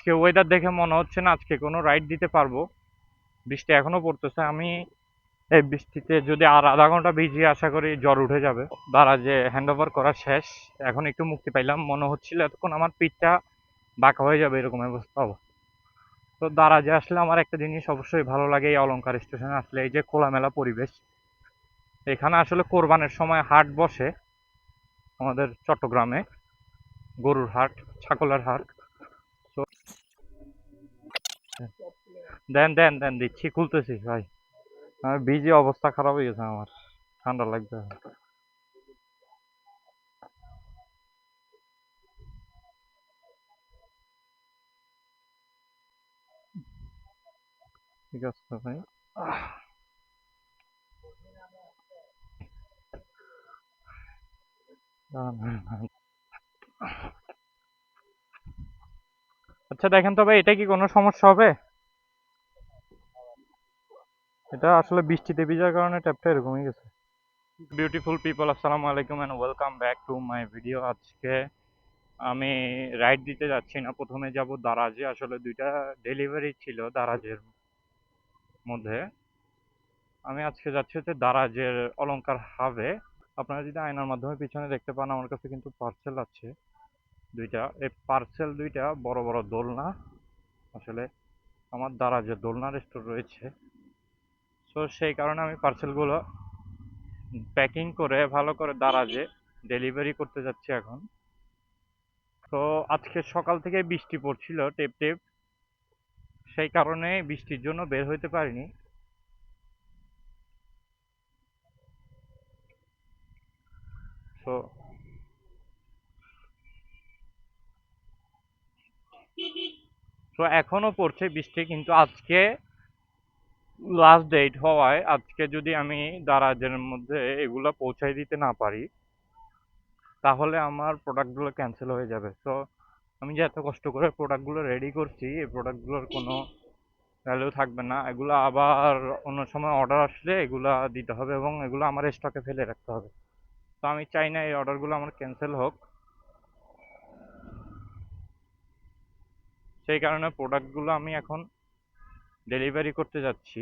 আজকে ওয়েদার দেখে মনে হচ্ছে না আজকে কোনো রাইড দিতে পারবো। বৃষ্টি এখনো পড়তেছে। আমি এই বৃষ্টিতে যদি আর আধা ঘন্টা ভিজি আশা করি জ্বর উঠে যাবে। দ্বারা যে হ্যান্ড ওভার করা শেষ, এখন একটু মুক্তি পাইলাম। মনে হচ্ছিল এতক্ষণ আমার পিঠটা বাঁকা হয়ে যাবে, এরকম অবস্থা হবে। তো দারাজে আসলে আমার একটা জিনিস অবশ্যই ভালো লাগে, এই অলংকার স্টেশনে আসলে এই যে খোলামেলা পরিবেশ। এখানে আসলে কোরবানের সময় হাট বসে আমাদের চট্টগ্রামে, গরুর হাট, ছাগলের হাট। তো দেন দেন দেন দিচ্ছি, খুলতেছি ভাই। আমি ভিজে অবস্থা খারাপ হয়ে গেছে আমার, ঠান্ডা লাগবে। ঠিক আছে ভাই। আচ্ছা দেখেন তো ভাই, এটা কি কোনো সমস্যা হবে? এটা আসলে বৃষ্টিতে ভিজার কারণে ট্যাপটা এরকম হয়ে গেছে। বিউটিফুল পিপল, আসসালামু আলাইকুম and welcome back to my video. আজকে আমি রাইড দিতে যাচ্ছি না, প্রথমে যাব দারাজে। আসলে দুইটা ডেলিভারি ছিল দারাজের মধ্যে। আমি আজকে যাচ্ছি হচ্ছে দারাজের অলংকার হাবে। আপনারা যদি আয়নার মাধ্যমে পিছনে দেখতে পান, আমার কাছে কিন্তু পার্সেল আছে দুইটা। এই পার্সেল দুইটা বড় বড় দোলনা। আসলে আমার দারাজে দোলনার স্টোর রয়েছে, সো সেই কারণে আমি পার্সেলগুলো প্যাকিং করে ভালো করে দারাজে ডেলিভারি করতে যাচ্ছি এখন। তো আজকে সকাল থেকে বৃষ্টি পড়ছিল টেপ টেপ, সেই কারণে বৃষ্টির জন্য বের হইতে পারিনি। তো তো এখনো পড়ছে বৃষ্টি, কিন্তু আজকে লাস্ট ডেট হওয়ায় আজকে যদি আমি দারাজের মধ্যে এগুলো পৌঁছাই দিতে না পারি, তাহলে আমার প্রোডাক্টগুলো ক্যান্সেল হয়ে যাবে। তো আমি যে এত কষ্ট করে প্রোডাক্টগুলো রেডি করছি, এই প্রোডাক্টগুলোর কোনো ভ্যালু থাকবে না। এগুলো আবার অন্য সময় অর্ডার আসলে এগুলা দিতে হবে এবং এগুলো আমার স্টকে ফেলে রাখতে হবে। তো আমি চাই না এই অর্ডারগুলো আমার ক্যান্সেল হোক। সেই কারণে প্রোডাক্টগুলো আমি এখন ডেলিভারি করতে যাচ্ছি।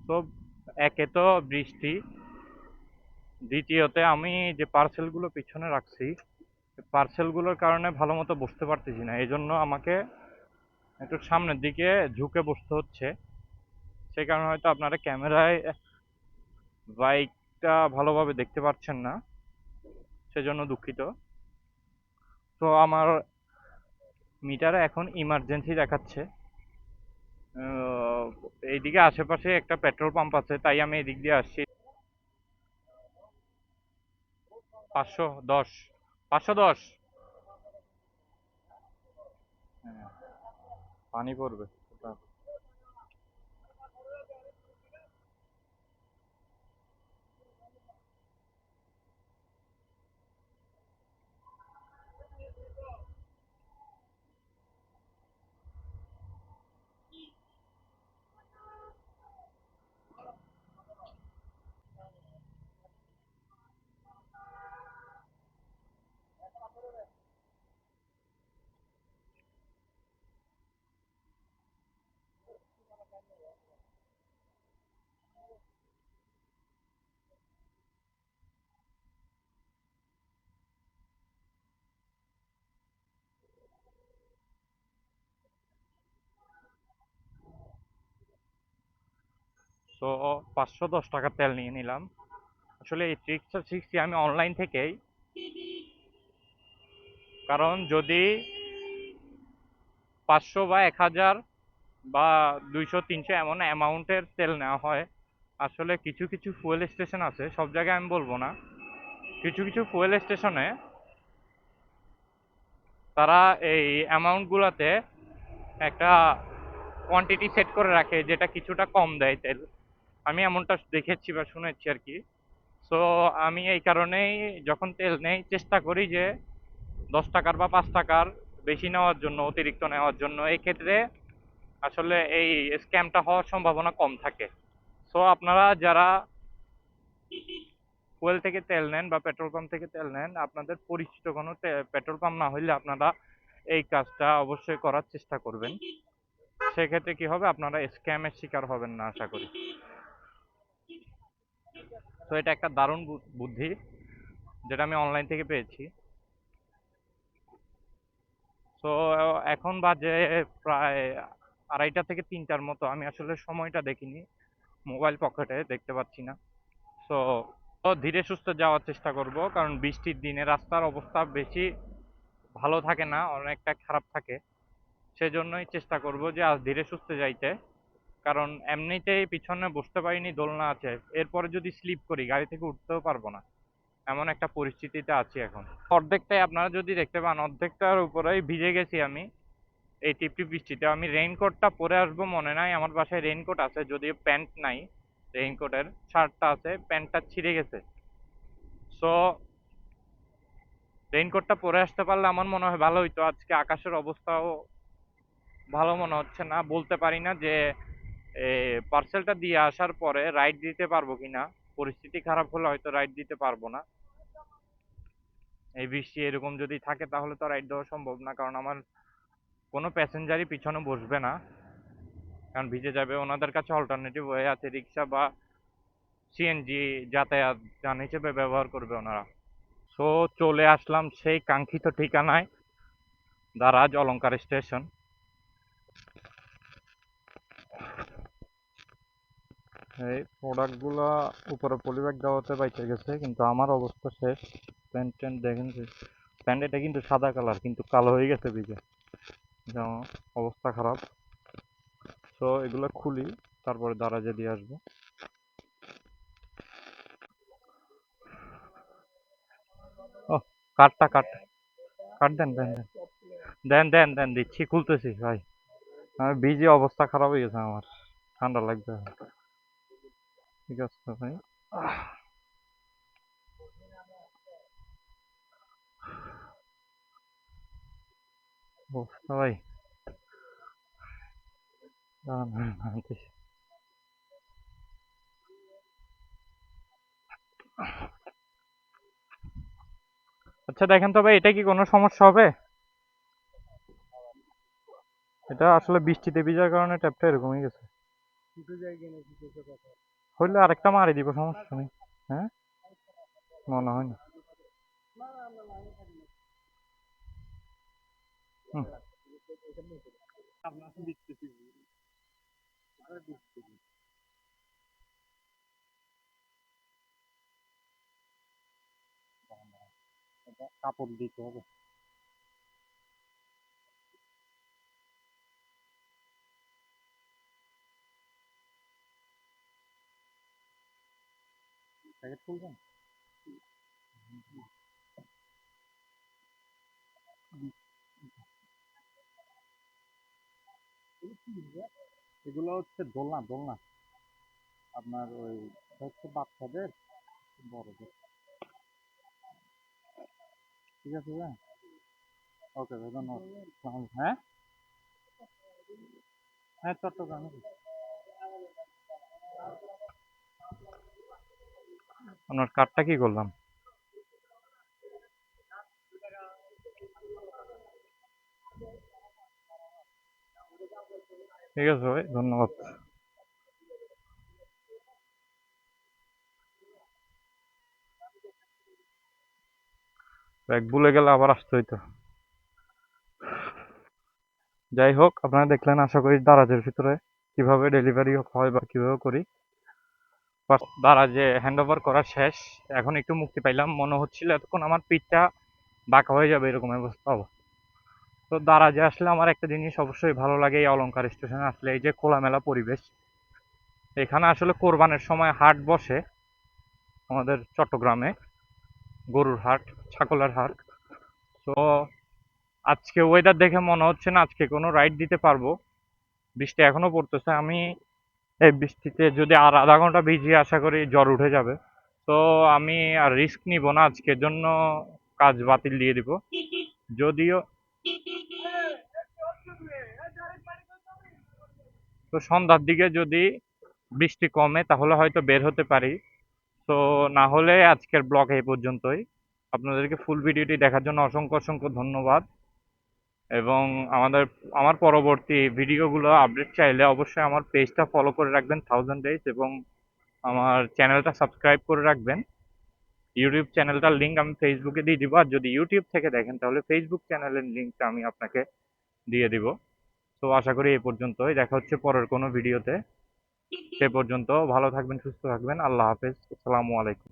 তো একে তো বৃষ্টি, দ্বিতীয়তে আমি যে পার্সেলগুলো পিছনে রাখছি, পার্সেলগুলোর কারণে ভালো মতো বসতে পারতেছি না, এই জন্য আমাকে একটু সামনের দিকে ঝুঁকে বসতে হচ্ছে। সেই কারণে হয়তো আপনারা ক্যামেরায় বাইকটা ভালোভাবে দেখতে পাচ্ছেন না, সেজন্য দুঃখিত। তো আমার মিটারে এখন ইমার্জেন্সি দেখাচ্ছে। এইদিকে আশেপাশে একটা পেট্রোল পাম্প আছে, তাই আমি এদিক দিয়ে আসছি। 510, 510। হ্যাঁ, পানি পড়বে। তো 510 টাকার তেল নিয়ে নিলাম। আসলে এই ট্রিক্সটা শিখছি আমি অনলাইন থেকেই। কারণ যদি 500 বা 1000 বা 200 300 এমন অ্যামাউন্টের তেল নেওয়া হয়, আসলে কিছু কিছু ফুয়েল স্টেশন আছে, সব জায়গায় আমি বলবো না, কিছু কিছু ফুয়েল স্টেশনে তারা এই অ্যামাউন্টগুলোতে একটা কোয়ান্টিটি সেট করে রাখে, যেটা কিছুটা কম দেয় তেল। আমি এমনটা দেখেছি বা শুনেছি আর কি। সো আমি এই কারণেই যখন তেল নেই চেষ্টা করি যে 10 টাকার বা 5 টাকার বেশি নেওয়ার জন্য, অতিরিক্ত নেওয়ার জন্য। এই ক্ষেত্রে আসলে এই স্ক্যামটা হওয়ার সম্ভাবনা কম থাকে। সো আপনারা যারা ফুয়েল থেকে তেল নেন বা পেট্রোল পাম্প থেকে তেল নেন, আপনাদের পরিচিত কোনো পেট্রোল পাম্প না হইলে আপনারা এই কাজটা অবশ্যই করার চেষ্টা করবেন। সেক্ষেত্রে কি হবে, আপনারা স্ক্যামের শিকার হবেন না আশা করি। তো এটা একটা দারুণ বুদ্ধি, যেটা আমি অনলাইন থেকে পেয়েছি। তো এখন বাজে প্রায় 2:30 থেকে 3টার মতো। আমি আসলে সময়টা দেখিনি, মোবাইল পকেটে দেখতে পাচ্ছি না। সো ধীরে সুস্থে যাওয়ার চেষ্টা করব, কারণ বৃষ্টির দিনে রাস্তার অবস্থা বেশি ভালো থাকে না, অনেকটা খারাপ থাকে। সেজন্যই চেষ্টা করব যে আজ ধীরে সুস্থে যাইতে, কারণ এমনিতেই পিছনে বসতে পারিনি, দোলনা আছে, এরপরে যদি স্লিপ করি গাড়ি থেকে উঠতেও পারবো না, এমন একটা পরিস্থিতিতে আছি এখন। অর্ধেকটাই আপনারা যদি দেখতে পান, অর্ধেকটার উপরেই ভিজে গেছি আমি এই টিপটিপ বৃষ্টিতে। আমি রেইনকোটটা পরে আসবো মনে নাই, আমার বাসায় রেইনকোট আছে, যদিও প্যান্ট নাই। রেইনকোটের শার্টটা আছে, প্যান্টটা ছিঁড়ে গেছে। সো রেইনকোটটা পরে আসতে পারলে আমার মনে হয় ভালো হইতো। আজকে আকাশের অবস্থাও ভালো মনে হচ্ছে না, বলতে পারি না যে পার্সেলটা দিয়ে আসার পরে রাইড দিতে পারবো কিনা। পরিস্থিতি খারাপ হলে হয়তো রাইড দিতে পারবো না। এই বৃষ্টি এরকম যদি থাকে তাহলে তো রাইড দেওয়া সম্ভব না, কারণ আমার কোনো প্যাসেঞ্জারই পিছনে বসবে না, কারণ ভিজে যাবে। ওনাদের কাছে অল্টারনেটিভ ওয়ে আছে, রিক্সা বা সিএনজি যাতায়াত যান হিসেবে ব্যবহার করবে ওনারা। সো চলে আসলাম সেই কাঙ্ক্ষিত ঠিকানায়, দারাজ অলংকার স্টেশন। এই প্রোডাক্টগুলো উপরে পলিব্যাগ দেওয়াতে বাইচে গেছে, কিন্তু আমার অবস্থা শেষ। প্যান্ট ট্যান্ট দেখেন যে, প্যান্ট এটা কিন্তু সাদা কালার, কিন্তু কালো হয়ে গেছে ভিজে, যেমন অবস্থা খারাপ। সো এগুলো খুলি, তারপরে দারাজে দিয়ে আসবো। ও, কাঠটা কাঠ, কাঠ দেন দেন দেন দেন দেন দেন, দিচ্ছি, খুলতেছি ভাই। আমি ভিজে অবস্থা খারাপ হয়ে গেছে আমার, ঠান্ডা লাগবে। ঠিক আছে ভাই। অবস্থা ভাই, দাঁড়ান, আনতেছি। আচ্ছা দেখেন তো ভাই, এটা কি কোনো সমস্যা হবে? এটা আসলে বৃষ্টিতে ভিজার কারণে ট্যাপটা এরকম হয়ে গেছে। হইলে আরেকটা মারি দিব, সমস্যা নেই। হ্যাঁ, মনে হয় না। হুম। কাপড় দিতে হবে। প্যাকেট খুলবেন? এগুলো হচ্ছে দোলনা, দোলনা আপনার ওই হচ্ছে বাচ্চাদের, বড়দের। ঠিক আছে ভাই, ওকে ভাই, ধন্যবাদ। হ্যাঁ হ্যাঁ, চট্টগ্রামে। আপনার কার্ডটা কি করলাম? ঠিক আছে ভাই, ধন্যবাদ। ব্যাগ ভুলে গেলে আবার আসতে হইতো। যাই হোক, আপনারা দেখলেন আশা করি দারাজের ভিতরে কিভাবে ডেলিভারি হয় বা কিভাবে করি। দারাজে হ্যান্ড ওভার করা শেষ। এখন একটু মুক্তি পাইলাম, মনে হচ্ছিল এতক্ষণ আমার পিঠটা বাঁকা হয়ে যাবে, এরকম অবস্থা হবে। তো দারাজে আসলে আমার একটা জিনিস অবশ্যই ভালো লাগে, এই অলংকার স্টেশনে আসলে, এই যে খোলামেলা পরিবেশ। এখানে আসলে কোরবানের সময় হাট বসে আমাদের চট্টগ্রামে, গরুর হাট, ছাগলের হাট। তো আজকে ওয়েদার দেখে মনে হচ্ছে না আজকে কোনো রাইড দিতে পারবো। বৃষ্টি এখনো পড়তেছে, আমি এই বৃষ্টিতে যদি আর আধা ঘন্টা ভিজি আশা করি জ্বর উঠে যাবে। তো আমি আর রিস্ক নিব না, আজকের জন্য কাজ বাতিল দিয়ে দিব। যদিও তো সন্ধ্যার দিকে যদি বৃষ্টি কমে তাহলে হয়তো বের হতে পারি। তো না হলে আজকের ব্লগ এই পর্যন্তই। আপনাদেরকে ফুল ভিডিওটি দেখার জন্য অসংখ্য অসংখ্য ধন্যবাদ। এবং আমার পরবর্তী ভিডিওগুলো আপডেট চাইলে অবশ্যই আমার পেজটা ফলো করে রাখবেন 1000 days, এবং আমার চ্যানেলটা সাবস্ক্রাইব করে রাখবেন। ইউটিউব চ্যানেলটার লিঙ্ক আমি ফেসবুকে দিয়ে দিব, আর যদি ইউটিউব থেকে দেখেন তাহলে ফেসবুক চ্যানেলের লিঙ্কটা আমি আপনাকে দিয়ে দিব। তো আশা করি এই পর্যন্তই, দেখা হচ্ছে পরের কোনো ভিডিওতে। সে পর্যন্ত ভালো থাকবেন, সুস্থ থাকবেন, আল্লাহ হাফেজ, আসসালামু আলাইকুম।